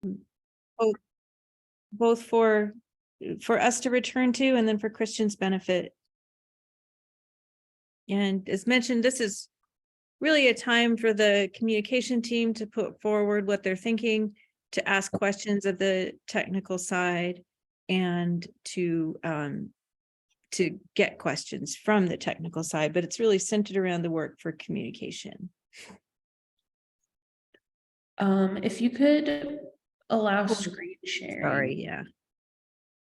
both, both for us to return to and then for Christian's benefit. And as mentioned, this is really a time for the communication team to put forward what they're thinking, to ask questions of the technical side, and to get questions from the technical side, but it's really centered around the work for communication. If you could allow screen sharing. Sorry, yeah.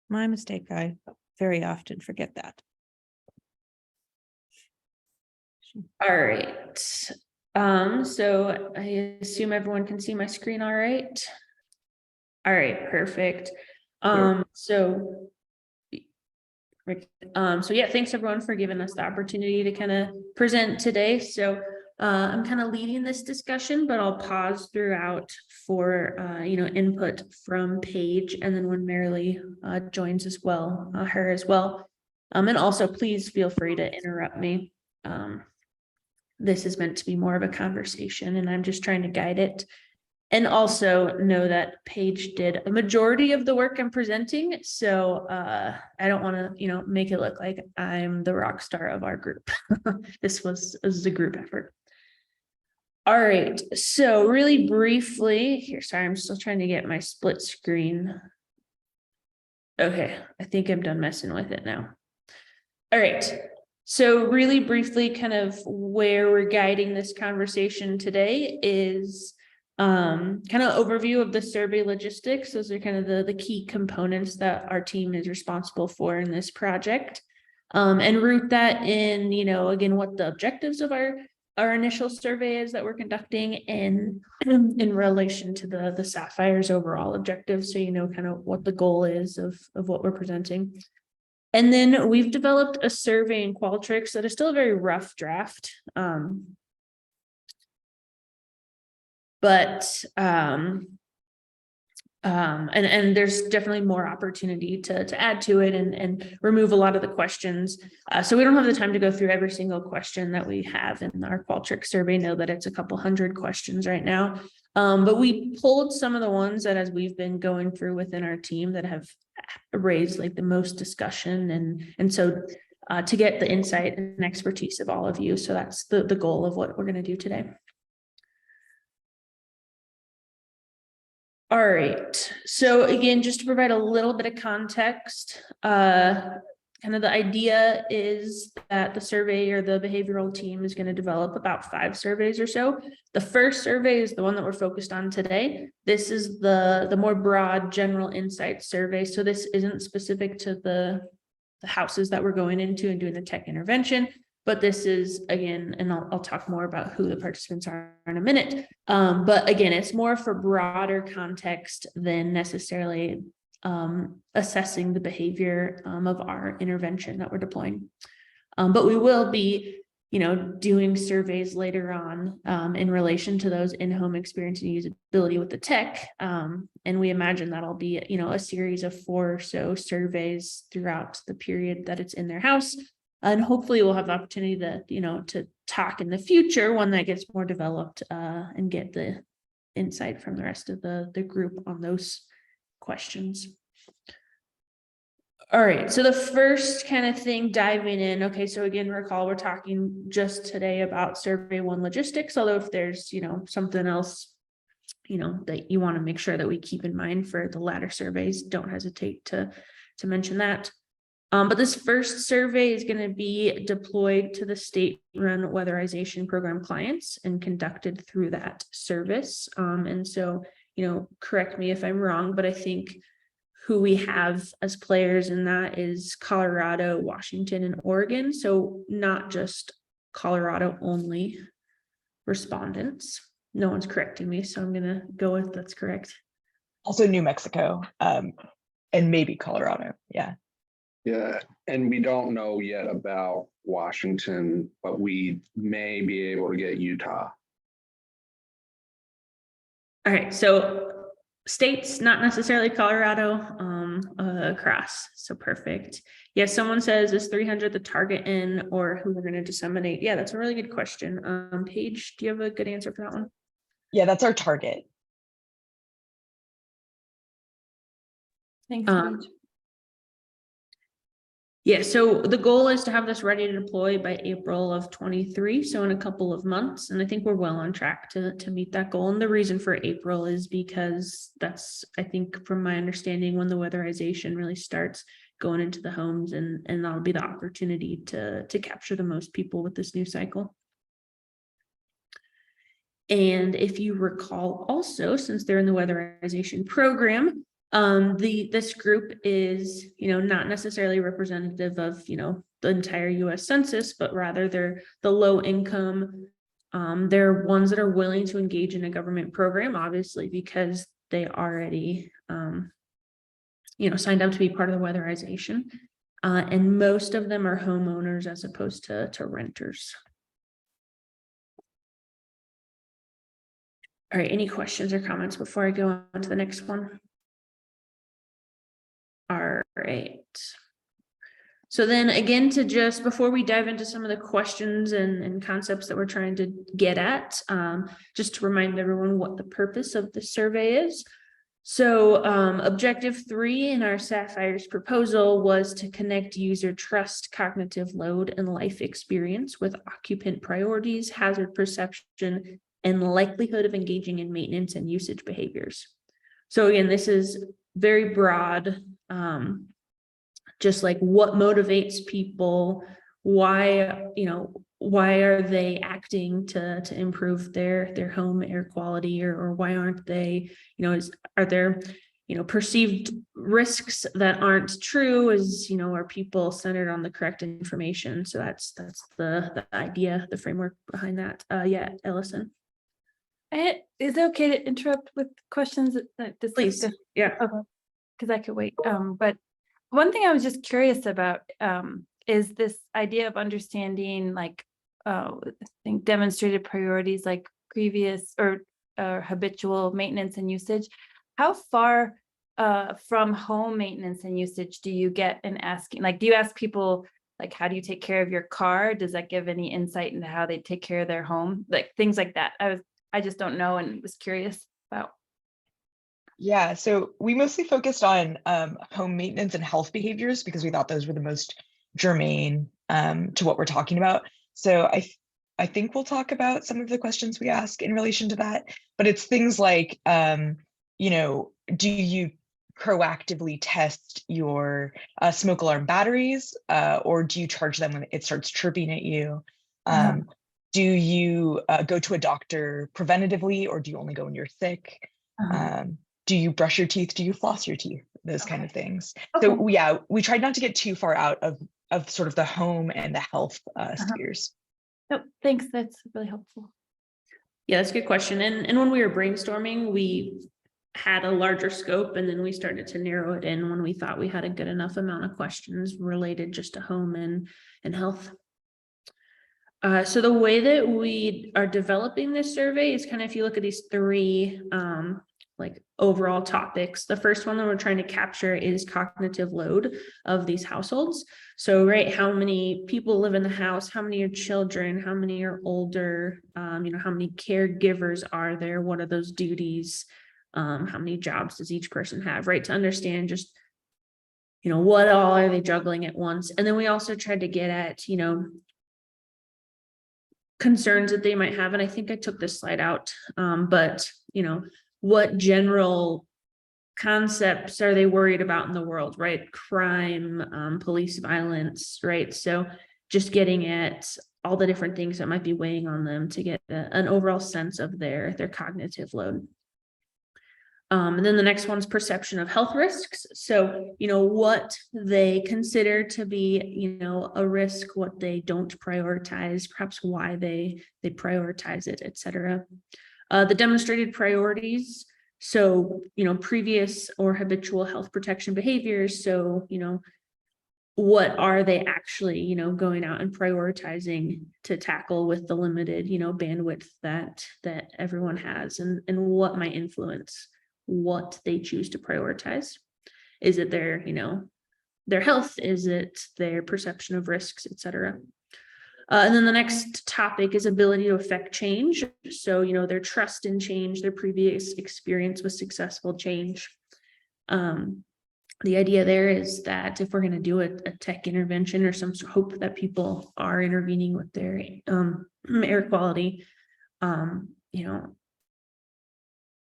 My mistake. I very often forget that. All right. So I assume everyone can see my screen all right. All right, perfect. So yeah, thanks everyone for giving us the opportunity to kind of present today. So I'm kind of leading this discussion, but I'll pause throughout for input from Paige, and then when Marilee joins as well, her as well. And also please feel free to interrupt me. This is meant to be more of a conversation, and I'm just trying to guide it. And also know that Paige did a majority of the work I'm presenting. So I don't want to, make it look like I'm the rock star of our group. This was a group effort. All right. So really briefly here, sorry, I'm still trying to get my split screen. Okay. I think I'm done messing with it now. All right. So really briefly, kind of where we're guiding this conversation today is kind of overview of the survey logistics. Those are kind of the key components that our team is responsible for in this project. And root that in, again, what the objectives of our initial survey is that we're conducting in relation to the Sapphire's overall objectives. So, kind of what the goal is of what we're presenting. And then we've developed a survey in Qualtrics that is still a very rough draft. And there's definitely more opportunity to add to it and remove a lot of the questions. So we don't have the time to go through every single question that we have in our Qualtrics survey. Know that it's a couple hundred questions right now. But we pulled some of the ones that, as we've been going through within our team, that have raised like the most discussion, and so to get the insight and expertise of all of you. So that's the goal of what we're going to do today. All right. So again, just to provide a little bit of context, kind of the idea is that the survey or the behavioral team is going to develop about 5 surveys or so. The first survey is the one that we're focused on today. This is the more broad general insight survey. So this isn't specific to the houses that we're going into and doing the tech intervention, but this is, again, and I'll talk more about who the participants are in a minute. But again, it's more for broader context than necessarily assessing the behavior of our intervention that we're deploying. But we will be, doing surveys later on in relation to those in-home experience and usability with the tech. And we imagine that'll be, a series of 4 or so surveys throughout the period that it's in their house. And hopefully we'll have the opportunity to talk in the future, one that gets more developed, and get the insight from the rest of the group on those questions. All right, so the first kind of thing diving in. Okay, so again, recall we're talking just today about survey 1 logistics, although if there's, something else, that you want to make sure that we keep in mind for the latter surveys, don't hesitate to mention that. But this first survey is going to be deployed to the state-run weatherization program clients and conducted through that service. And so, correct me if I'm wrong, but I think who we have as players in that is Colorado, Washington, and Oregon. So not just Colorado only respondents. No one's correcting me, so I'm going to go with that's correct. Also New Mexico, and maybe Colorado. Yeah. Yeah, and we don't know yet about Washington, but we may be able to get Utah. All right, so states, not necessarily Colorado, across. So perfect. Yeah, someone says, is 300 the target in, or who we're going to disseminate? Yeah, that's a really good question. Paige, do you have a good answer for that one? Yeah, that's our target. Thanks, Paige. Yeah, so the goal is to have this ready to deploy by April of 23, so in a couple of months, and I think we're well on track to meet that goal. And the reason for April is because that's, I think, from my understanding, when the weatherization really starts going into the homes, and that'll be the opportunity to capture the most people with this new cycle. And if you recall also, since they're in the weatherization program, this group is, not necessarily representative of, the entire US Census, but rather they're the low income. They're ones that are willing to engage in a government program, obviously, because they already, signed up to be part of the weatherization. And most of them are homeowners as opposed to renters. All right, any questions or comments before I go on to the next one? All right. So then again, before we dive into some of the questions and concepts that we're trying to get at, just to remind everyone what the purpose of the survey is. So objective 3 in our Sapphire's proposal was to connect user trust, cognitive load, and life experience with occupant priorities, hazard perception, and likelihood of engaging in maintenance and usage behaviors. So again, this is very broad, just like what motivates people, why are they acting to improve their home air quality, or why aren't they, are there, perceived risks that aren't true? Are people centered on the correct information? So that's the idea, the framework behind that. Yeah, Ellison. Is it okay to interrupt with questions? Please. Yeah. Okay, because I could wait. But one thing I was just curious about is this idea of understanding, like, I think demonstrated priorities, like previous or habitual maintenance and usage. How far from home maintenance and usage do you get in asking? Like, do you ask people, like, how do you take care of your car? Does that give any insight into how they take care of their home? Like things like that. I just don't know and was curious about. Yeah, so we mostly focused on home maintenance and health behaviors because we thought those were the most germane to what we're talking about. So I think we'll talk about some of the questions we ask in relation to that, but it's things like, do you proactively test your smoke alarm batteries, or do you charge them when it starts chirping at you? Do you go to a doctor preventatively, or do you only go when you're sick? Do you brush your teeth? Do you floss your teeth? Those kind of things. Okay. So yeah, we tried not to get too far out of sort of the home and the health spheres. Oh, thanks. That's really helpful. Yeah, that's a good question. And when we were brainstorming, we had a larger scope, and then we started to narrow it in when we thought we had a good enough amount of questions related just to home and health. So the way that we are developing this survey is kind of, if you look at these 3 like overall topics, the first one that we're trying to capture is cognitive load of these households. So, right, how many people live in the house, how many are children, how many are older, how many caregivers are there, what are those duties, how many jobs does each person have, right, to understand just, what all are they juggling at once. And then we also tried to get at, concerns that they might have. And I think I took this slide out, but, what general concepts are they worried about in the world, right? Crime, police violence, right? So just getting at all the different things that might be weighing on them to get an overall sense of their cognitive load. And then the next one's perception of health risks. So, what they consider to be, a risk, what they don't prioritize, perhaps why they prioritize it, et cetera. The demonstrated priorities. So, previous or habitual health protection behaviors. So, what are they actually, going out and prioritizing to tackle with the limited, bandwidth that everyone has, and what might influence what they choose to prioritize. Is it their, their health? Is it their perception of risks, et cetera? And then the next topic is ability to affect change. So, their trust in change, their previous experience with successful change. the idea there is that if we're going to do a tech intervention or some hope that people are intervening with their air quality, you know,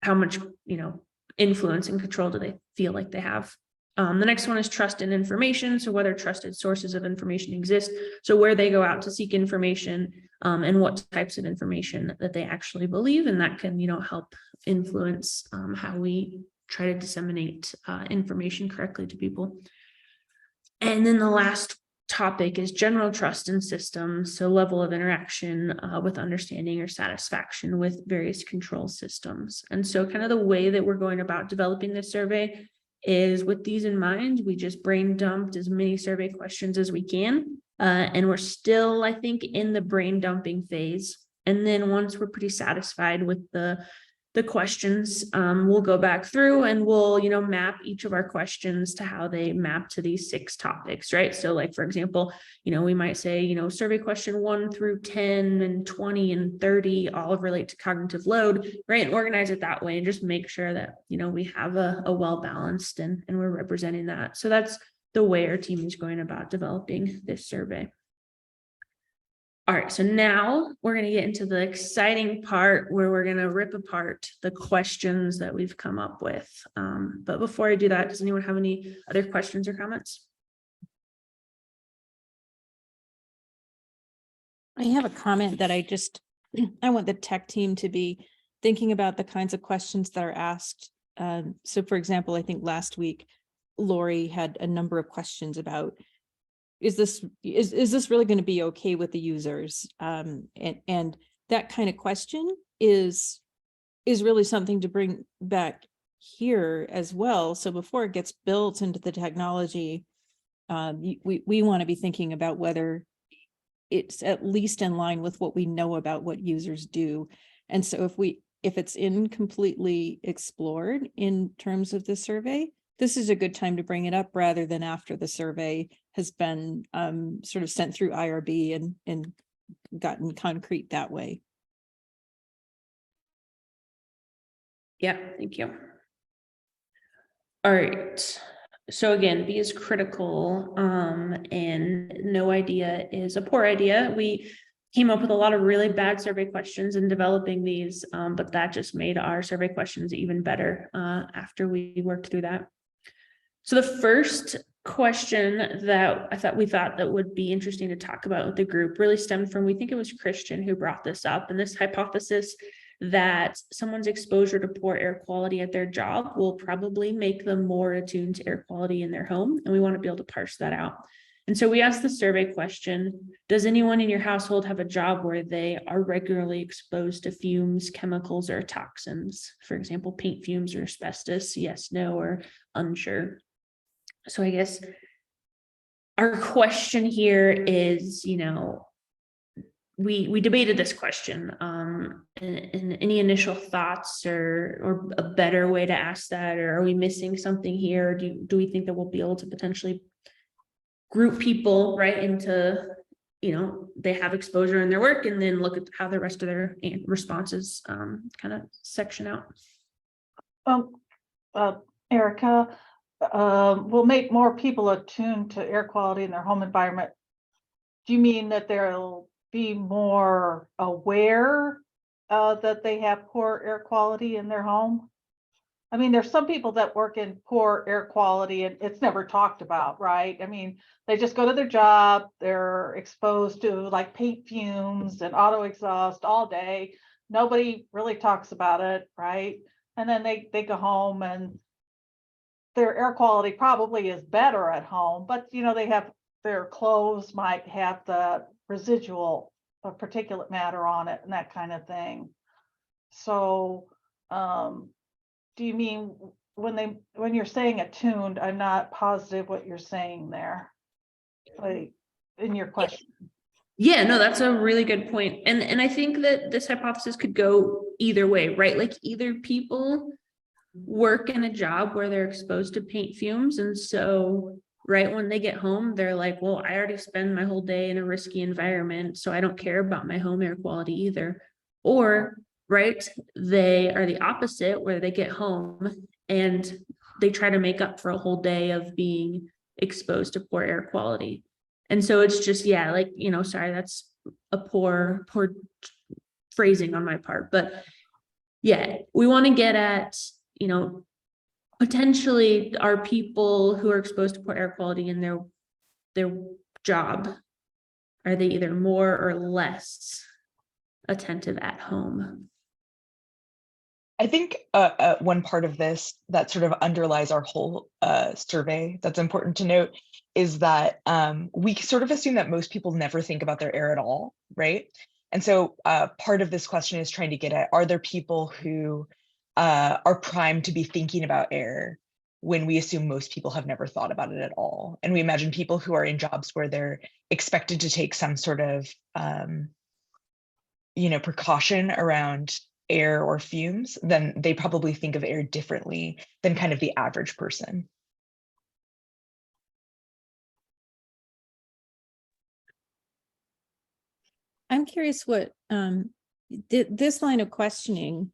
how much, you know, influence and control do they feel like they have? The next one is trust in information. So whether trusted sources of information exist, so where they go out to seek information, and what types of information that they actually believe, and that can, you know, help influence how we try to disseminate information correctly to people. And then the last topic is general trust in systems, so level of interaction with understanding or satisfaction with various control systems. And so kind of the way that we're going about developing this survey is with these in mind. We just brain dumped as many survey questions as we can, and we're still, I think, in the brain dumping phase. And then once we're pretty satisfied with the questions, we'll go back through and we'll, you know, map each of our questions to how they map to these 6 topics, right? So like, for example, you know, we might say, you know, survey question 1 through 10 and 20 and 30 all relate to cognitive load, right? And organize it that way and just make sure that, you know, we have a well-balanced and we're representing that. So that's the way our team is going about developing this survey. All right, so now we're going to get into the exciting part where we're going to rip apart the questions that we've come up with. But before I do that, does anyone have any other questions or comments? I have a comment that I want the tech team to be thinking about the kinds of questions that are asked. So for example, I think last week, Lori had a number of questions about, is this really going to be okay with the users? And that kind of question is really something to bring back here as well. So before it gets built into the technology, we want to be thinking about whether it's at least in line with what we know about what users do. And so if it's incompletely explored in terms of the survey, this is a good time to bring it up rather than after the survey has been sort of sent through IRB and gotten concrete that way. Yeah, thank you. All right. So again, B is critical, and no idea is a poor idea. We came up with a lot of really bad survey questions in developing these, but that just made our survey questions even better after we worked through that. So the first question that we thought that would be interesting to talk about with the group really stemmed from, we think it was Christian who brought this up, and this hypothesis that someone's exposure to poor air quality at their job will probably make them more attuned to air quality in their home. And we want to be able to parse that out. And so we asked the survey question, does anyone in your household have a job where they are regularly exposed to fumes, chemicals, or toxins? For example, paint fumes or asbestos? Yes, no, or unsure. So I guess our question here is, you know, we debated this question, and any initial thoughts or a better way to ask that, or are we missing something here? Do we think that we'll be able to potentially group people right into, you know, they have exposure in their work and then look at how the rest of their responses kind of section out? Erika, will make more people attuned to air quality in their home environment. Do you mean that they'll be more aware that they have poor air quality in their home? I mean, there's some people that work in poor air quality and it's never talked about, right? I mean, they just go to their job, they're exposed to like paint fumes and auto exhaust all day. Nobody really talks about it, right? And then they go home and their air quality probably is better at home, but you know, they have their clothes might have the residual particulate matter on it and that kind of thing. So do you mean when you're saying attuned, I'm not positive what you're saying there, like in your question. Yeah, no, that's a really good point. And I think that this hypothesis could go either way, right? Like either people work in a job where they're exposed to paint fumes, and so right when they get home, they're like, well, I already spend my whole day in a risky environment, so I don't care about my home air quality either. Or, right, they are the opposite, where they get home and they try to make up for a whole day of being exposed to poor air quality. And so it's just, yeah, like, you know, sorry, that's a poor phrasing on my part, but yeah, we want to get at, you know, potentially are people who are exposed to poor air quality in their job, are they either more or less attentive at home? I think one part of this that sort of underlies our whole survey that's important to note is that we sort of assume that most people never think about their air at all, right? And so part of this question is trying to get at, are there people who are primed to be thinking about air when we assume most people have never thought about it at all? And we imagine people who are in jobs where they're expected to take some sort of precaution around air or fumes, then they probably think of air differently than kind of the average person. I'm curious what this line of questioning,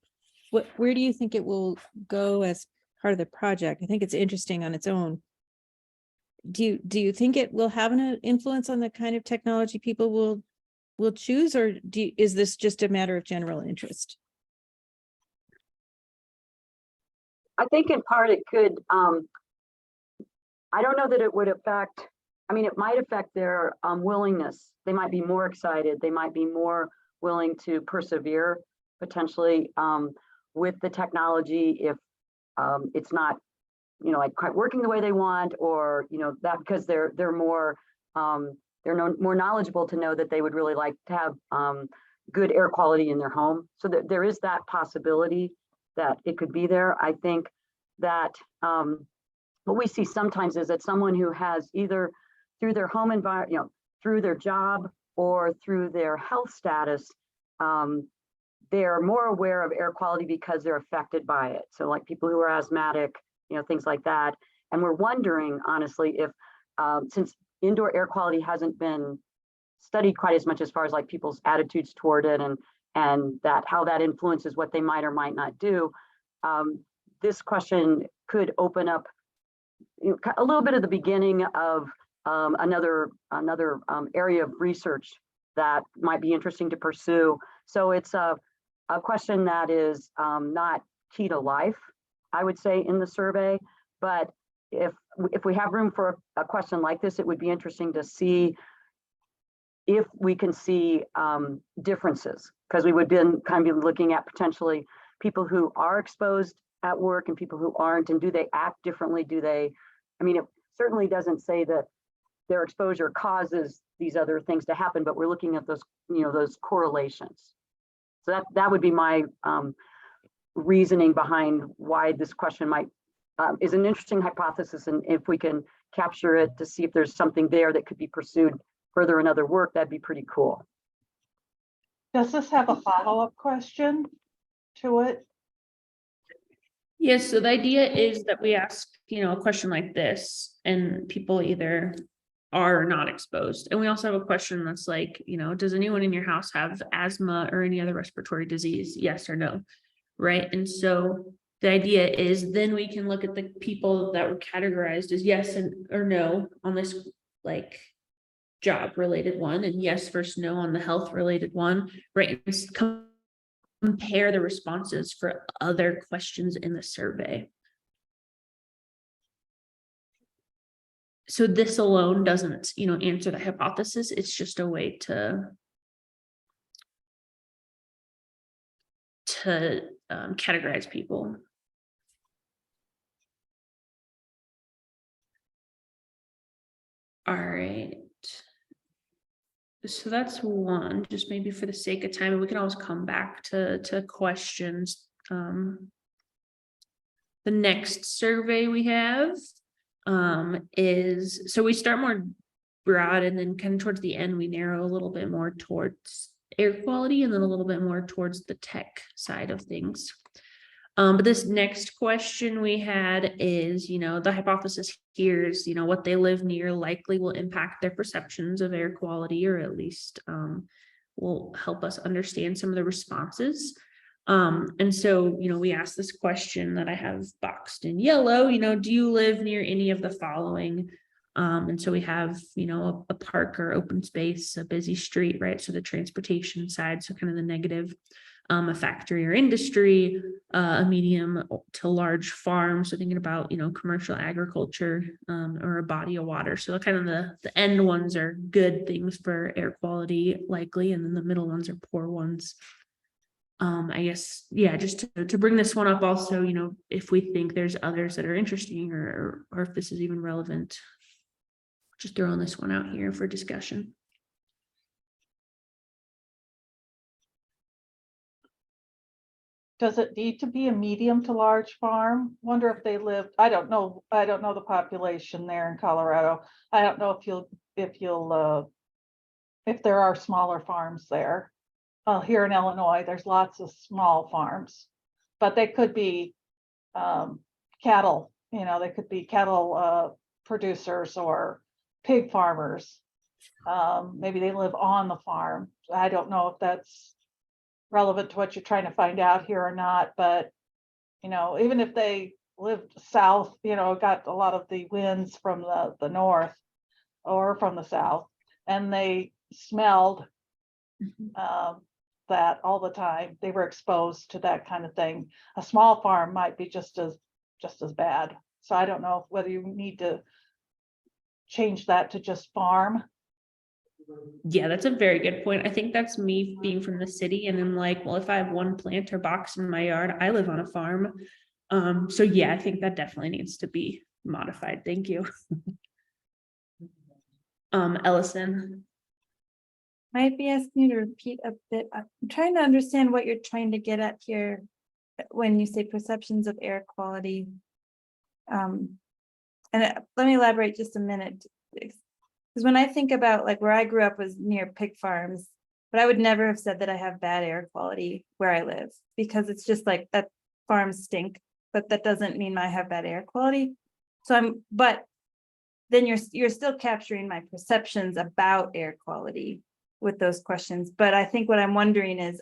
where do you think it will go as part of the project? I think it's interesting on its own. Do you think it will have an influence on the kind of technology people will choose, or is this just a matter of general interest? I think in part it could, I don't know that it would affect, I mean, it might affect their willingness. They might be more excited. They might be more willing to persevere potentially with the technology if it's not, like quite working the way they want, or, that because they're more, more knowledgeable to know that they would really like to have good air quality in their home. So there is that possibility that it could be there. I think that what we see sometimes is that someone who has either through their home environment, through their job or through their health status, they're more aware of air quality because they're affected by it. So like people who are asthmatic, things like that. And we're wondering, honestly, if since indoor air quality hasn't been studied quite as much as far as like people's attitudes toward it and that how that influences what they might or might not do, this question could open up a little bit of the beginning of another area of research that might be interesting to pursue. So it's a question that is not key to life, I would say, in the survey, but if we have room for a question like this, it would be interesting to see if we can see differences, because we would then kind of be looking at potentially people who are exposed at work and people who aren't, and do they act differently? I mean, it certainly doesn't say that their exposure causes these other things to happen, but we're looking at those, those correlations. So that would be my reasoning behind why this question might is an interesting hypothesis, and if we can capture it to see if there's something there that could be pursued further in other work, that'd be pretty cool. Does this have a follow-up question to it? Yes, so the idea is that we ask, a question like this, and people either are or not exposed. And we also have a question that's like, does anyone in your house have asthma or any other respiratory disease? Yes or no, right? And so the idea is then we can look at the people that were categorized as yes or no on this like job related one, and yes versus no on the health related one, right? And compare the responses for other questions in the survey. So this alone doesn't, answer the hypothesis. It's just a way to categorize people. All right. So that's one, just maybe for the sake of time, and we can always come back to questions. The next survey we have is, so we start more broad and then kind of towards the end, we narrow a little bit more towards air quality and then a little bit more towards the tech side of things. But this next question we had is, the hypothesis here is, what they live near likely will impact their perceptions of air quality, or at least will help us understand some of the responses. And so, we asked this question that I have boxed in yellow, do you live near any of the following? And so we have, a park or open space, a busy street, right? So the transportation side, so kind of the negative, a factory or industry, a medium to large farm. So thinking about, commercial agriculture, or a body of water. So kind of the end ones are good things for air quality likely, and then the middle ones are poor ones. I guess, yeah, just to bring this one up also, if we think there's others that are interesting or if this is even relevant, just throwing this one out here for discussion. Does it need to be a medium to large farm? Wonder if they live, I don't know the population there in Colorado. I don't know if there are smaller farms there. Here in Illinois, there's lots of small farms, but they could be cattle, they could be cattle producers or pig farmers. Maybe they live on the farm. I don't know if that's relevant to what you're trying to find out here or not, but even if they lived south, got a lot of the winds from the north or from the south, and they smelled that all the time, they were exposed to that kind of thing. A small farm might be just as bad. So I don't know whether you need to change that to just farm. Yeah, that's a very good point. I think that's me being from the city, and I'm like, well, if I have one plant or box in my yard, I live on a farm. So yeah, I think that definitely needs to be modified. Thank you. Ellison. Might be asking you to repeat a bit. I'm trying to understand what you're trying to get at here when you say perceptions of air quality. Let me elaborate just a minute. Because when I think about like where I grew up was near pig farms, but I would never have said that I have bad air quality where I live, because it's just like that farms stink, but that doesn't mean I have bad air quality. But then you're still capturing my perceptions about air quality with those questions. But I think what I'm wondering is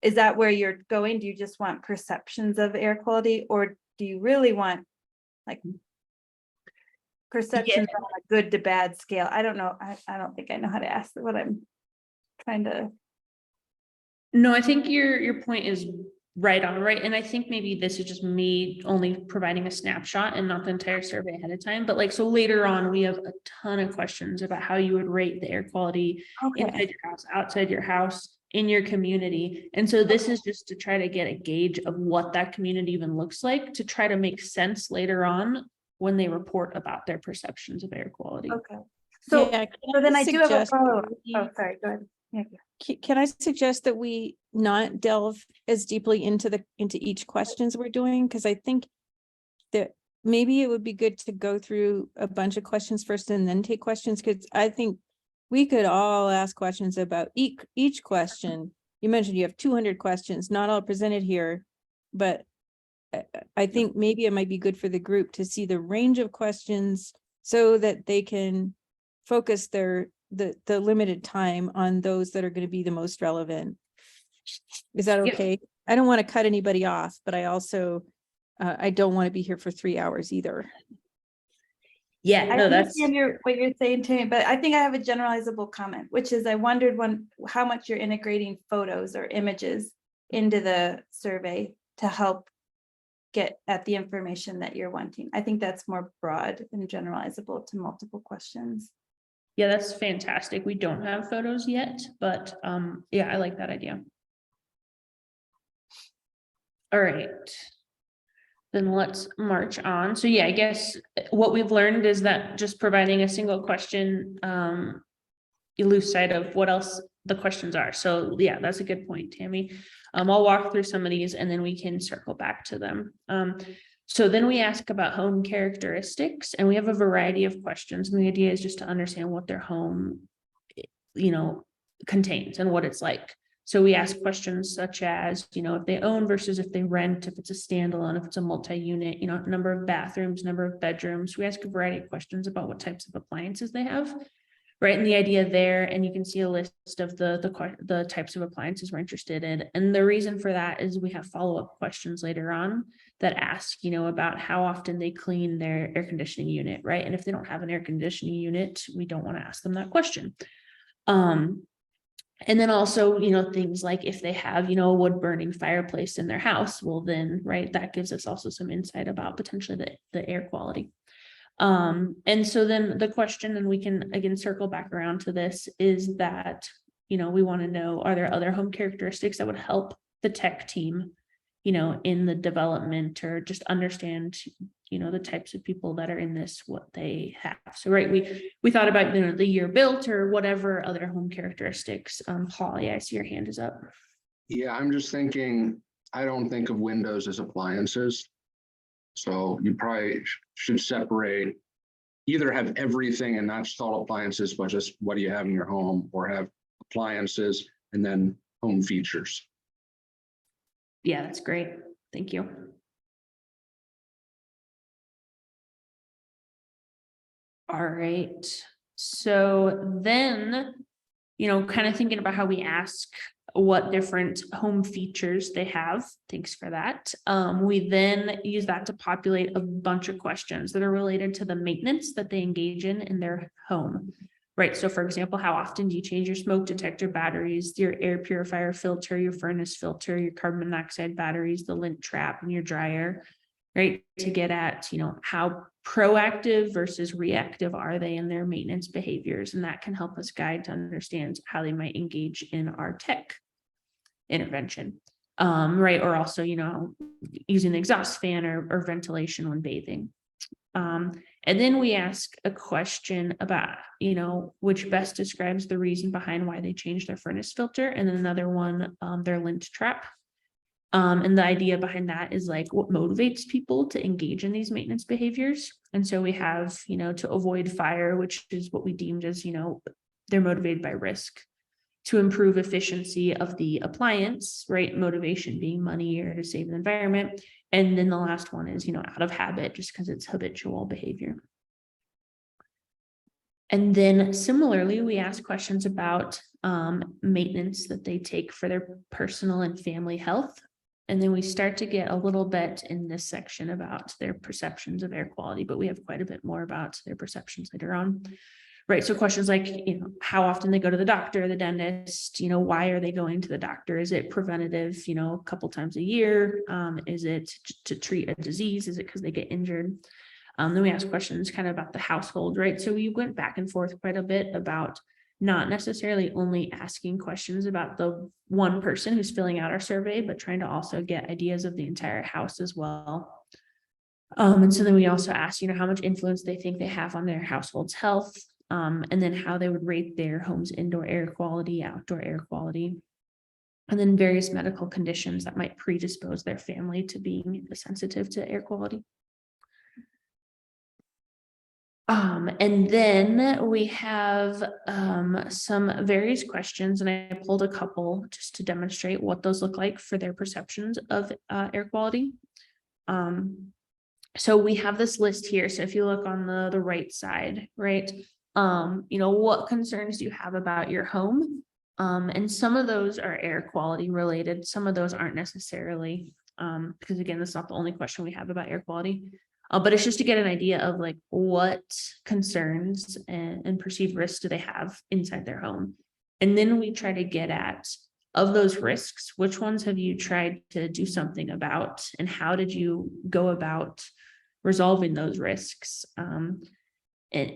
is that where you're going? Do you just want perceptions of air quality, or do you really want like perceptions on a good to bad scale? I don't know. I don't think I know how to ask what I'm trying to. No, I think your point is right on, right? And I think maybe this is just me only providing a snapshot and not the entire survey ahead of time. But like, so later on, we have a ton of questions about how you would rate the air quality inside your house, outside your house, in your community. And so this is just to try to get a gauge of what that community even looks like, to try to make sense later on when they report about their perceptions of air quality. Okay. So, Yeah, so then I do have a suggest that follow-up. we- Oh, sorry, go ahead. Yeah. Can I suggest that we not delve as deeply into each questions we're doing? Because I think that maybe it would be good to go through a bunch of questions first and then take questions, because I think we could all ask questions about each question. You mentioned you have 200 questions, not all presented here, but I think maybe it might be good for the group to see the range of questions so that they can focus the limited time on those that are going to be the most relevant. Is that okay? Yep. I don't want to cut anybody off, but I also I don't want to be here for 3 hours either. Yeah, no, that's what you're saying to me, but I think I have a generalizable comment, which is I wondered how much you're integrating photos or images into the survey to help get at the information that you're wanting. I think that's more broad and generalizable to multiple questions. Yeah, that's fantastic. We don't have photos yet, but yeah, I like that idea. All right. Then let's march on. So yeah, I guess what we've learned is that just providing a single question, you lose sight of what else the questions are. So yeah, that's a good point, Tammy. I'll walk through some of these and then we can circle back to them. So then we ask about home characteristics, and we have a variety of questions. And the idea is just to understand what their home, contains and what it's like. So we ask questions such as, if they own versus if they rent, if it's a standalone, if it's a multi-unit, number of bathrooms, number of bedrooms. We ask a variety of questions about what types of appliances they have, right? And the idea there, and you can see a list of the types of appliances we're interested in. And the reason for that is we have follow-up questions later on that ask, about how often they clean their air conditioning unit, right? And if they don't have an air conditioning unit, we don't want to ask them that question. And then also, things like if they have, a wood burning fireplace in their house, well then, right, that gives us also some insight about potentially the air quality. And so then the question, and we can again circle back around to this, is that, we want to know, are there other home characteristics that would help the tech team, in the development, or just understand, the types of people that are in this, what they have. So, right, we thought about, the year built or whatever other home characteristics. Holly, I see your hand is up. Yeah, I'm just thinking, I don't think of windows as appliances. So you probably should separate, either have everything and not just all appliances, but just what do you have in your home, or have appliances and then home features. Yeah, that's great. Thank you. All right. So then, kind of thinking about how we ask what different home features they have. Thanks for that. We then use that to populate a bunch of questions that are related to the maintenance that they engage in their home. Right. So for example, how often do you change your smoke detector batteries, your air purifier filter, your furnace filter, your carbon monoxide batteries, the lint trap, and your dryer, right? To get at, how proactive versus reactive are they in their maintenance behaviors? And that can help us guide to understand how they might engage in our tech intervention. Right. Or also, using the exhaust fan or ventilation when bathing. And then we ask a question about, which best describes the reason behind why they changed their furnace filter. And then another one, their lint trap. And the idea behind that is like what motivates people to engage in these maintenance behaviors. And so we have, to avoid fire, which is what we deemed as, they're motivated by risk. To improve efficiency of the appliance, right? Motivation being money or to save the environment. And then the last one is, out of habit, just because it's habitual behavior. And then similarly, we ask questions about maintenance that they take for their personal and family health. And then we start to get a little bit in this section about their perceptions of air quality, but we have quite a bit more about their perceptions later on. Right. So questions like, how often they go to the doctor, the dentist, why are they going to the doctor? Is it preventative, a couple times a year? Is it to treat a disease? Is it because they get injured? Then we ask questions kind of about the household, right? So we went back and forth quite a bit about not necessarily only asking questions about the one person who's filling out our survey, but trying to also get ideas of the entire house as well. And so then we also asked, how much influence they think they have on their household's health. And then how they would rate their home's indoor air quality, outdoor air quality, and then various medical conditions that might predispose their family to being sensitive to air quality. And then we have some various questions, and I pulled a couple just to demonstrate what those look like for their perceptions of air quality. So we have this list here. So if you look on the right side, right? What concerns do you have about your home? And some of those are air quality related. Some of those aren't necessarily, because again, that's not the only question we have about air quality. But it's just to get an idea of like what concerns and perceived risks do they have inside their home. And then we try to get at, of those risks, which ones have you tried to do something about, and how did you go about resolving those risks?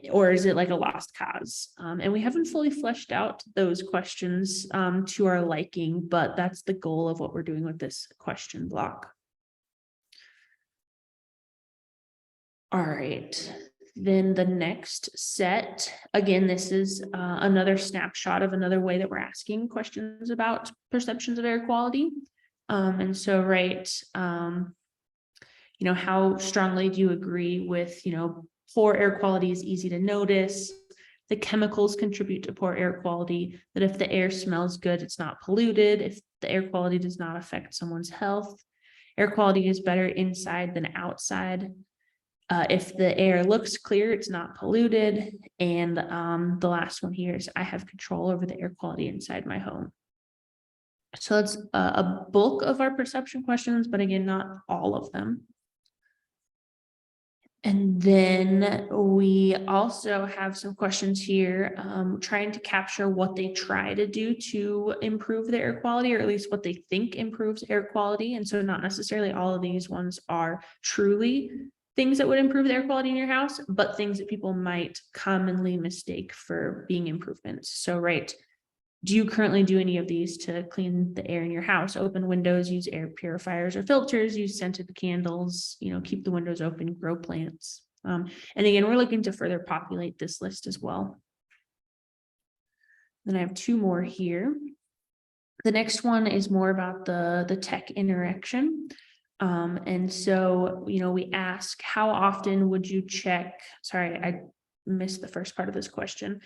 Or is it like a lost cause? And we haven't fully fleshed out those questions to our liking, but that's the goal of what we're doing with this question block. All right, then the next set, again, this is another snapshot of another way that we're asking questions about perceptions of air quality. And so, right, how strongly do you agree with, poor air quality is easy to notice. The chemicals contribute to poor air quality, that if the air smells good, it's not polluted. If the air quality does not affect someone's health, air quality is better inside than outside. If the air looks clear, it's not polluted. And the last one here is I have control over the air quality inside my home. So that's a bulk of our perception questions, but again, not all of them. And then we also have some questions here, trying to capture what they try to do to improve the air quality, or at least what they think improves air quality. And so not necessarily all of these ones are truly things that would improve the air quality in your house, but things that people might commonly mistake for being improvements. So, right. Do you currently do any of these to clean the air in your house? Open windows, use air purifiers or filters, use scented candles, keep the windows open, grow plants. And again, we're looking to further populate this list as well. Then I have two more here. The next one is more about the tech interaction. And so, we ask, how often would you check? Sorry, I missed the first part of this question.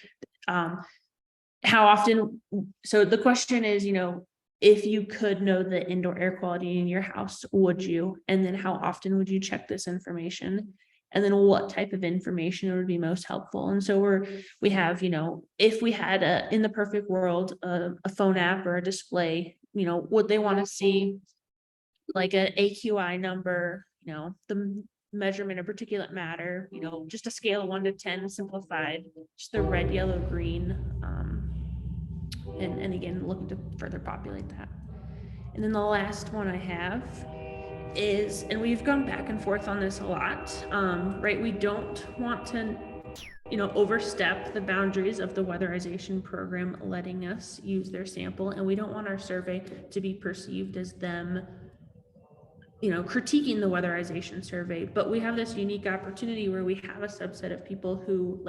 How often, so the question is, if you could know the indoor air quality in your house, would you? And then how often would you check this information? And then what type of information would be most helpful? And so we have, if we had in the perfect world, a phone app or a display, would they want to see like an AQI number, the measurement of particulate matter, just a scale of 1 to 10 simplified, just the red, yellow, green, and again, looking to further populate that. And then the last one I have is, and we've gone back and forth on this a lot, right? We don't want to, overstep the boundaries of the weatherization program letting us use their sample, and we don't want our survey to be perceived as them critiquing the weatherization survey. But we have this unique opportunity where we have a subset of people who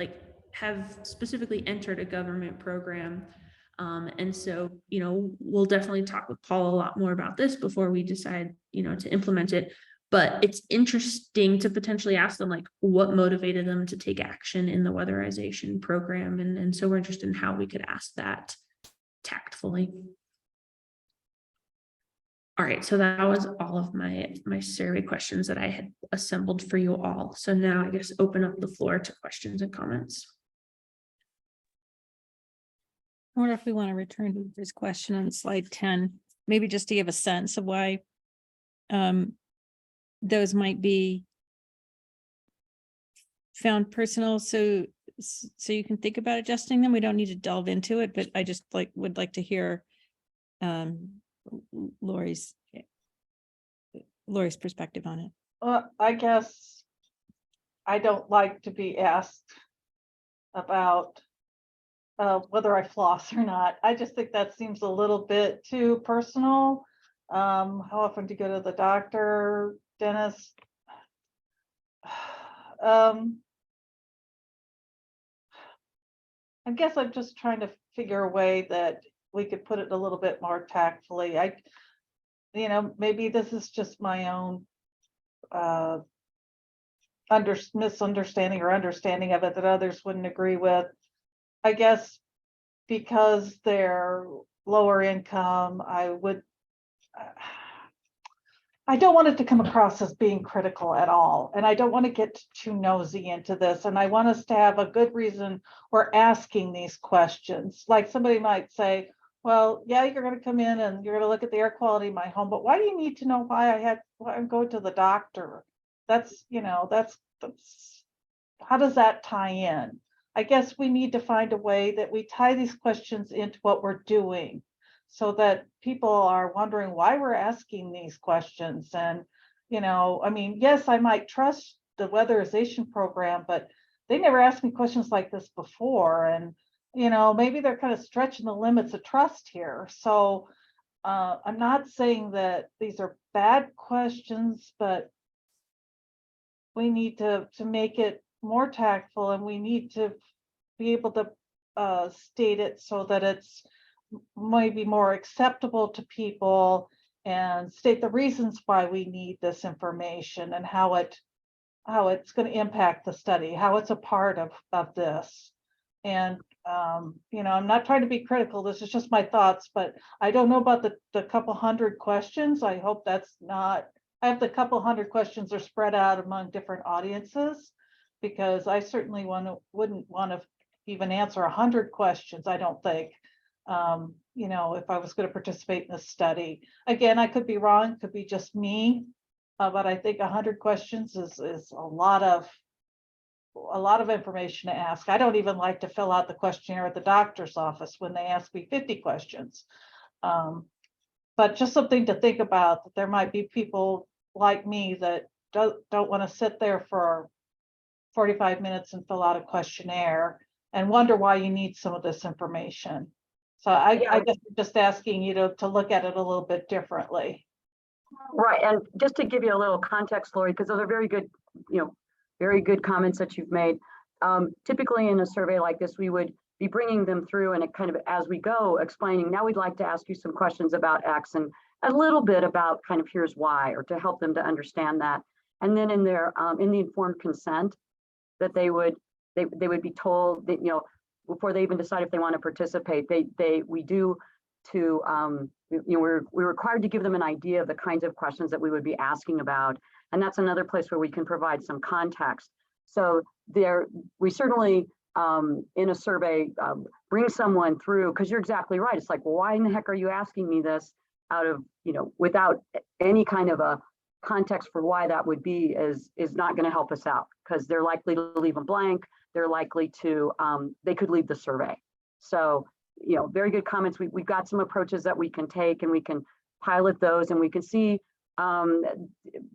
have specifically entered a government program. And so, we'll definitely talk with Paul a lot more about this before we decide, to implement it. But it's interesting to potentially ask them, what motivated them to take action in the weatherization program. And so we're interested in how we could ask that tactfully. All right, so that was all of my survey questions that I had assembled for you all. So now I guess open up the floor to questions and comments. I wonder if we want to return to this question on slide 10, maybe just to give a sense of why those might be found personal. So you can think about adjusting them. We don't need to delve into it, but I just would like to hear Lori's perspective on it. Well, I guess I don't like to be asked about whether I floss or not. I just think that seems a little bit too personal. How often do you go to the doctor, dentist? I guess I'm just trying to figure a way that we could put it a little bit more tactfully. Maybe this is just my own misunderstanding or understanding of it that others wouldn't agree with. I guess because they're lower income, I don't want it to come across as being critical at all. And I don't want to get too nosy into this. And I want us to have a good reason we're asking these questions. Like somebody might say, well, yeah, you're going to come in and you're going to look at the air quality in my home, but why do you need to know why I'm going to the doctor? That's how does that tie in? I guess we need to find a way that we tie these questions into what we're doing so that people are wondering why we're asking these questions. And, yes, I might trust the weatherization program, but they never asked me questions like this before. And, maybe they're kind of stretching the limits of trust here. So I'm not saying that these are bad questions, but we need to make it more tactful, and we need to be able to state it so that it's maybe more acceptable to people, and state the reasons why we need this information and how it's going to impact the study, how it's a part of this. And I'm not trying to be critical. This is just my thoughts, but I don't know about the couple hundred questions. I hope that's not I have the couple hundred questions are spread out among different audiences, because I certainly wouldn't want to even answer 100 questions, I don't think. You know, if I was going to participate in this study. Again, I could be wrong, could be just me, but I think 100 questions is a lot of information to ask. I don't even like to fill out the questionnaire at the doctor's office when they ask me 50 questions. But just something to think about, that there might be people like me that don't want to sit there for 45 minutes and fill out a questionnaire and wonder why you need some of this information. So I guess I'm just asking you to look at it a little bit differently. Right, and just to give you a little context, Lori, because those are very good, very good comments that you've made. Typically in a survey like this, we would be bringing them through and it kind of as we go explaining, now we'd like to ask you some questions about X and a little bit about kind of here's why, or to help them to understand that. And then in their in the informed consent that they would be told that, before they even decide if they want to participate, we're required to give them an idea of the kinds of questions that we would be asking about. And that's another place where we can provide some context. So we certainly in a survey bring someone through, because you're exactly right. It's like, well, why in the heck are you asking me this out of, without any kind of a context for why that would be is not going to help us out, because they're likely to leave them blank. They're likely to, they could leave the survey. So, very good comments. We've got some approaches that we can take and we can pilot those and we can see,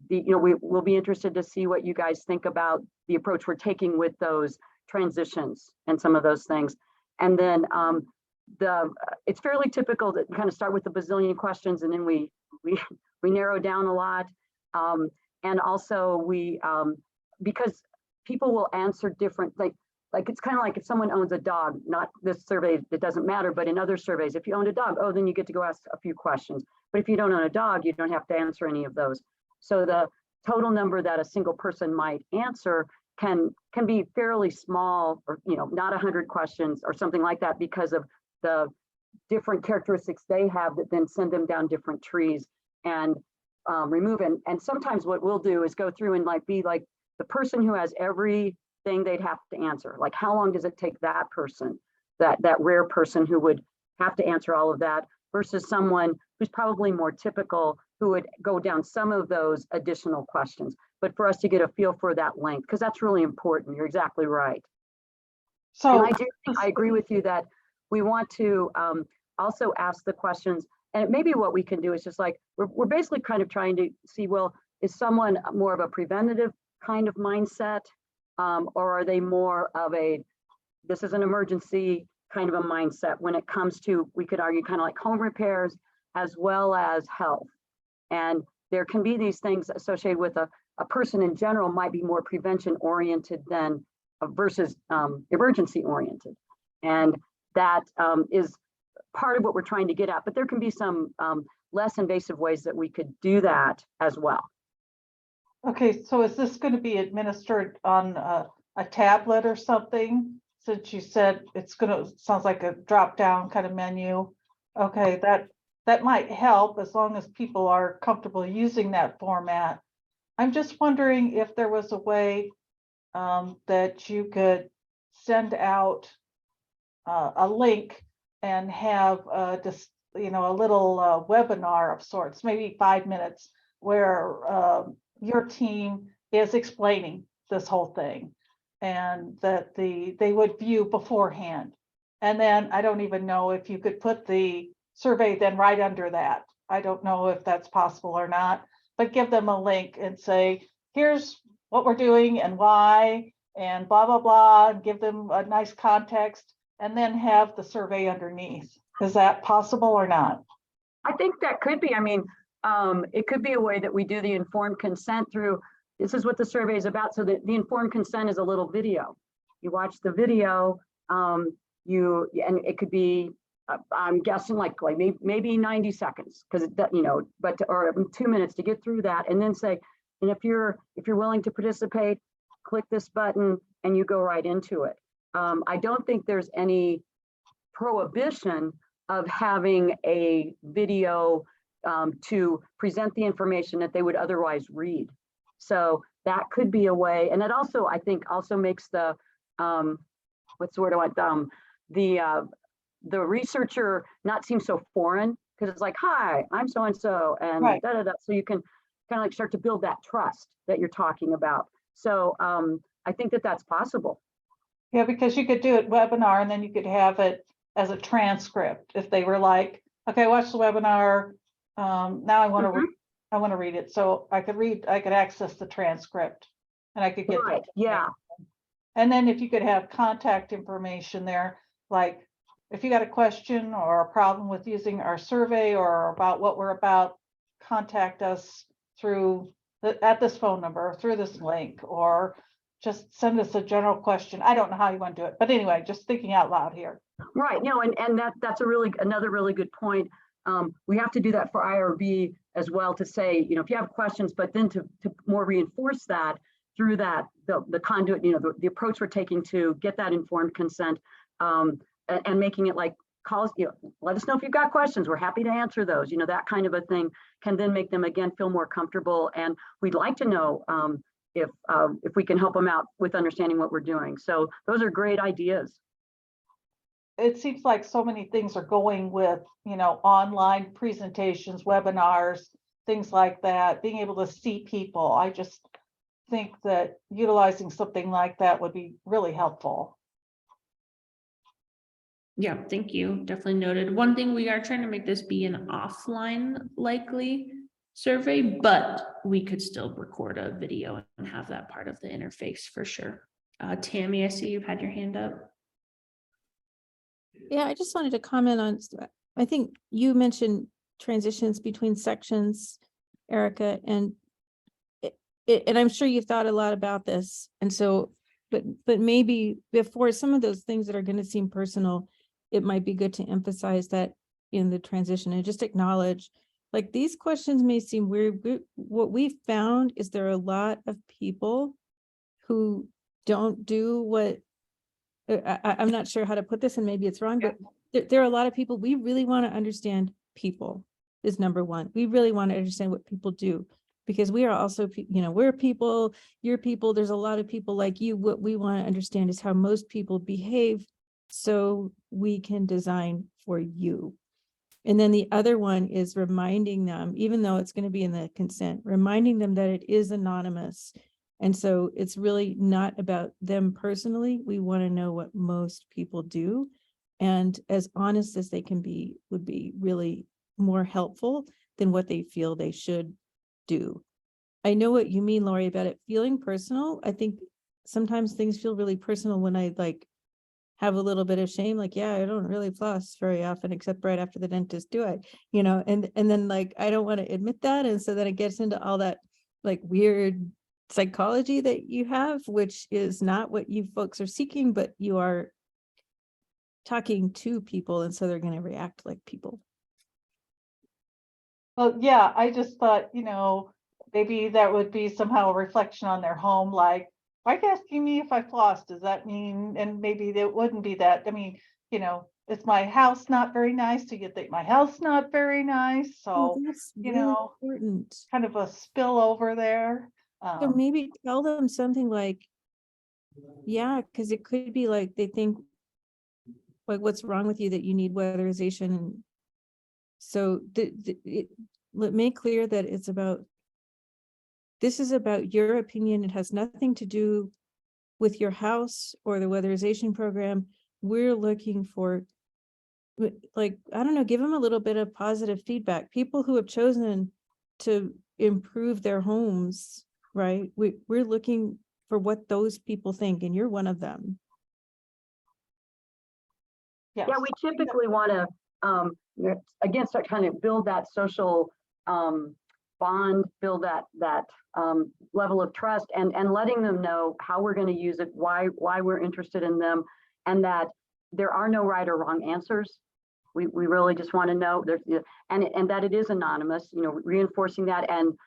we'll be interested to see what you guys think about the approach we're taking with those transitions and some of those things. And then it's fairly typical to kind of start with the bazillion questions and then we narrow down a lot. And also because people will answer different, like it's kind of like if someone owns a dog, not this survey, it doesn't matter, but in other surveys, if you own a dog, then you get to go ask a few questions. But if you don't own a dog, you don't have to answer any of those. So the total number that a single person might answer can be fairly small, or not 100 questions or something like that, because of the different characteristics they have that then send them down different trees and remove. And sometimes what we'll do is go through and be like the person who has everything they'd have to answer. Like, how long does it take that person, that rare person who would have to answer all of that, versus someone who's probably more typical, who would go down some of those additional questions. But for us to get a feel for that length, because that's really important. You're exactly right. So and I agree with you that we want to also ask the questions, and maybe what we can do is just like, we're basically kind of trying to see, well, is someone more of a preventative kind of mindset, or are they more of this is an emergency kind of a mindset when it comes to, we could argue, kind of like home repairs as well as health. And there can be these things associated with a person in general might be more prevention oriented than versus emergency oriented. And that is part of what we're trying to get at, but there can be some less invasive ways that we could do that as well. Okay, so is this going to be administered on a tablet or something? Since you said sounds like a drop down kind of menu. Okay, that might help as long as people are comfortable using that format. I'm just wondering if there was a way that you could send out a link and have just a little webinar of sorts, maybe 5 minutes, where your team is explaining this whole thing, and that they would view beforehand. And then I don't even know if you could put the survey then right under that. I don't know if that's possible or not, but give them a link and say, here's what we're doing and why, and blah, blah, blah, and give them a nice context, and then have the survey underneath. Is that possible or not? I think that could be. I mean, it could be a way that we do the informed consent through, this is what the survey is about. So the informed consent is a little video. You watch the video, and it could be, I'm guessing like maybe 90 seconds, because or 2 minutes to get through that, and then say, and if you're willing to participate, click this button and you go right into it. I don't think there's any prohibition of having a video to present the information that they would otherwise read. So that could be a way, and it also, I think, also makes the, what's the word I want, the researcher not seem so foreign, because it's like, hi, I'm so-and-so, and Right. da, da, da. So you can kind of like start to build that trust that you're talking about. So I think that that's possible. Yeah, because you could do it webinar and then you could have it as a transcript. If they were like, okay, watch the webinar. Now I want to, I want to read it. So I could access the transcript and I could get. Right, yeah. And then if you could have contact information there, like if you got a question or a problem with using our survey or about what we're about, contact us through at this phone number, through this link, or just send us a general question. I don't know how you want to do it, but anyway, just thinking out loud here. Right, no, and that's another really good point. We have to do that for IRB as well, to say, if you have questions, but then to more reinforce that through that, the conduit, the approach we're taking to get that informed consent, and making it like, calls, let us know if you've got questions. We're happy to answer those. That kind of a thing can then make them again feel more comfortable. And we'd like to know if we can help them out with understanding what we're doing. So those are great ideas. It seems like so many things are going with, online presentations, webinars, things like that, being able to see people. I just think that utilizing something like that would be really helpful. Yeah, thank you. Definitely noted. One thing, we are trying to make this be an offline likely survey, but we could still record a video and have that part of the interface for sure. Tammy, I see you've had your hand up. Yeah, I just wanted to comment on, I think you mentioned transitions between sections, Erika, and and I'm sure you've thought a lot about this. And so, but maybe before some of those things that are going to seem personal, it might be good to emphasize that in the transition and just acknowledge, like, these questions may seem weird. What we found is there are a lot of people who don't do what, I'm not sure how to put this, and maybe it's wrong, but there are a lot of people, we really want to understand people is number one. We really want to understand what people do, because we are also, we're people, you're people, there's a lot of people like you. What we want to understand is how most people behave so we can design for you. And then the other one is reminding them, even though it's going to be in the consent, reminding them that it is anonymous. And so it's really not about them personally. We want to know what most people do. And as honest as they can be would be really more helpful than what they feel they should do. I know what you mean, Lori, about it feeling personal. I think sometimes things feel really personal when I have a little bit of shame, like, yeah, I don't really floss very often, except right after the dentist do I, and then I don't want to admit that. And so then it gets into all that weird psychology that you have, which is not what you folks are seeking, but you are talking to people. And so they're going to react like people. Well, yeah, I just thought, maybe that would be somehow a reflection on their home, like, why are you asking me if I floss? Does that mean, and maybe it wouldn't be that. I mean, is my house not very nice? Do you think my house not very nice? So, that's really important. Kind of a spill over there. So maybe tell them something like, yeah, because it could be like they think, what's wrong with you that you need weatherization? And so make clear that it's about, this is about your opinion. It has nothing to do with your house or the weatherization program. We're looking for, I don't know, give them a little bit of positive feedback. People who have chosen to improve their homes, right? We're looking for what those people think, and you're one of them. Yes. Yeah, we typically want to, again, start trying to build that social bond, build that level of trust, and letting them know how we're going to use it, why we're interested in them, and that there are no right or wrong answers. We really just want to know there's, and that it is anonymous, reinforcing that. And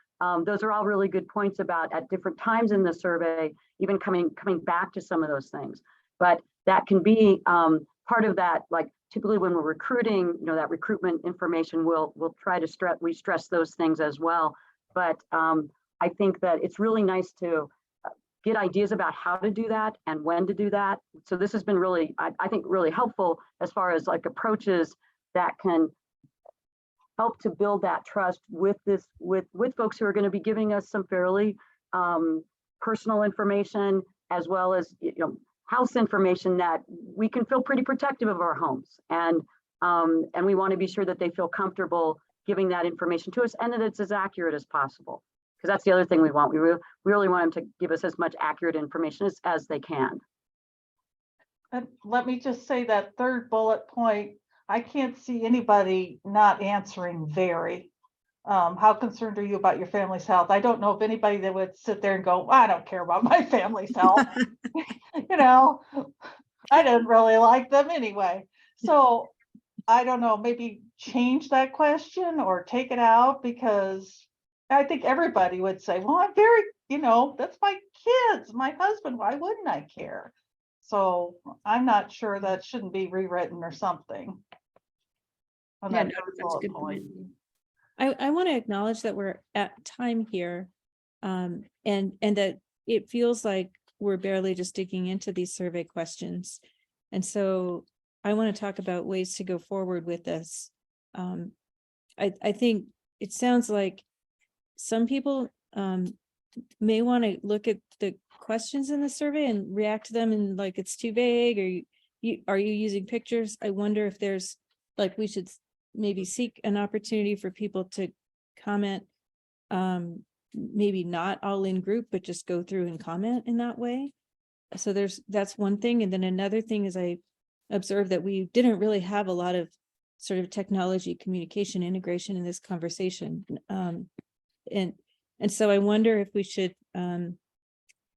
those are all really good points about at different times in the survey, even coming back to some of those things. But that can be part of that, like typically when we're recruiting, that recruitment information, we'll try to stress those things as well. But I think that it's really nice to get ideas about how to do that and when to do that. So this has been really, I think, really helpful as far as like approaches that can help to build that trust with folks who are going to be giving us some fairly personal information, as well as house information that we can feel pretty protective of our homes, and we want to be sure that they feel comfortable giving that information to us and that it's as accurate as possible. Because that's the other thing we want. We really want them to give us as much accurate information as they can. And let me just say that third bullet point, I can't see anybody not answering very. How concerned are you about your family's health? I don't know of anybody that would sit there and go, I don't care about my family's health. I didn't really like them anyway. So I don't know, maybe change that question or take it out, because I think everybody would say, well, I'm very, that's my kids, my husband, why wouldn't I care? So I'm not sure that shouldn't be rewritten or something. On Yeah, that no, third that's a bullet good point. I want to acknowledge that we're at time here, and that it feels like we're barely just digging into these survey questions. And so I want to talk about ways to go forward with this. I think it sounds like some people may want to look at the questions in the survey and react to them and like it's too vague, or are you using pictures? I wonder if there's we should maybe seek an opportunity for people to comment, maybe not all in group, but just go through and comment in that way. So that's one thing. And then another thing is I observed that we didn't really have a lot of sort of technology communication integration in this conversation. And so I wonder if we should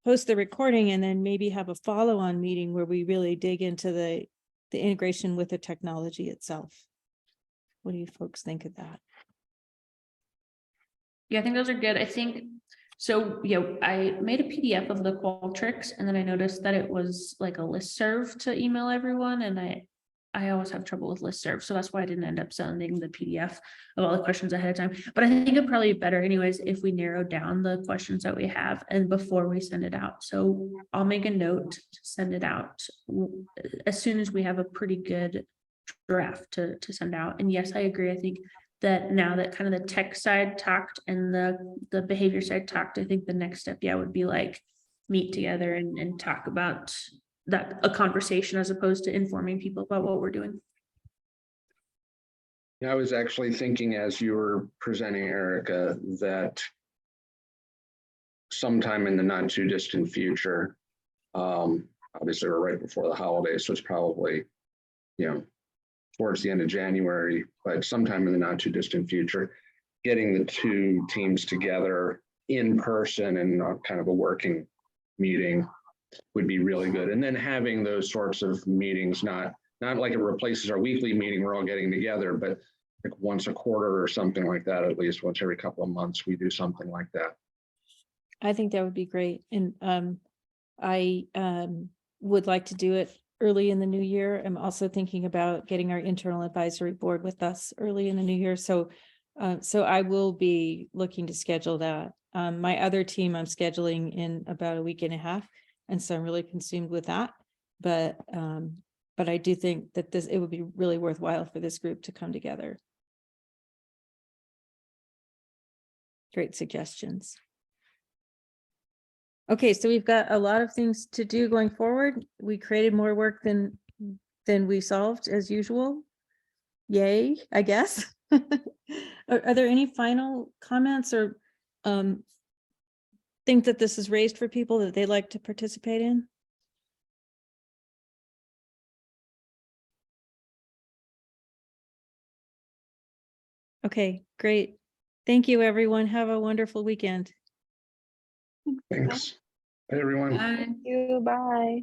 post the recording and then maybe have a follow-on meeting where we really dig into the integration with the technology itself. What do you folks think of that? Yeah, I think those are good. I think so. I made a PDF of the Qualtrics, and then I noticed that it was like a listserv to email everyone, and I always have trouble with listserv, so that's why I didn't end up sending the PDF of all the questions ahead of time. But I think it'd probably be better anyways if we narrow down the questions that we have and before we send it out. So I'll make a note to send it out as soon as we have a pretty good draft to send out. And yes, I agree. I think that now that kind of the tech side talked and the behavior side talked, I think the next step, would be meet together and talk about that, a conversation, as opposed to informing people about what we're doing. I was actually thinking as you were presenting, Erika, that sometime in the not too distant future, obviously we're right before the holidays, so it's probably, towards the end of January, but sometime in the not too distant future, getting the two teams together in person and kind of a working meeting would be really good. And then having those sorts of meetings, not like it replaces our weekly meeting, we're all getting together, but like once a quarter or something like that, at least once every couple of months, we do something like that. I think that would be great. And I would like to do it early in the new year. I'm also thinking about getting our internal advisory board with us early in the new year. So I will be looking to schedule that. My other team I'm scheduling in about a week and a half. And so I'm really consumed with that. But I do think that it would be really worthwhile for this group to come together. Great suggestions. Okay, so we've got a lot of things to do going forward. We created more work than we solved as usual. Yay, I guess. Are there any final comments or think that this is raised for people that they'd like to participate in? Okay, great. Thank you, everyone. Have a wonderful weekend. Thanks. Bye, everyone. Bye. Thank you. Bye.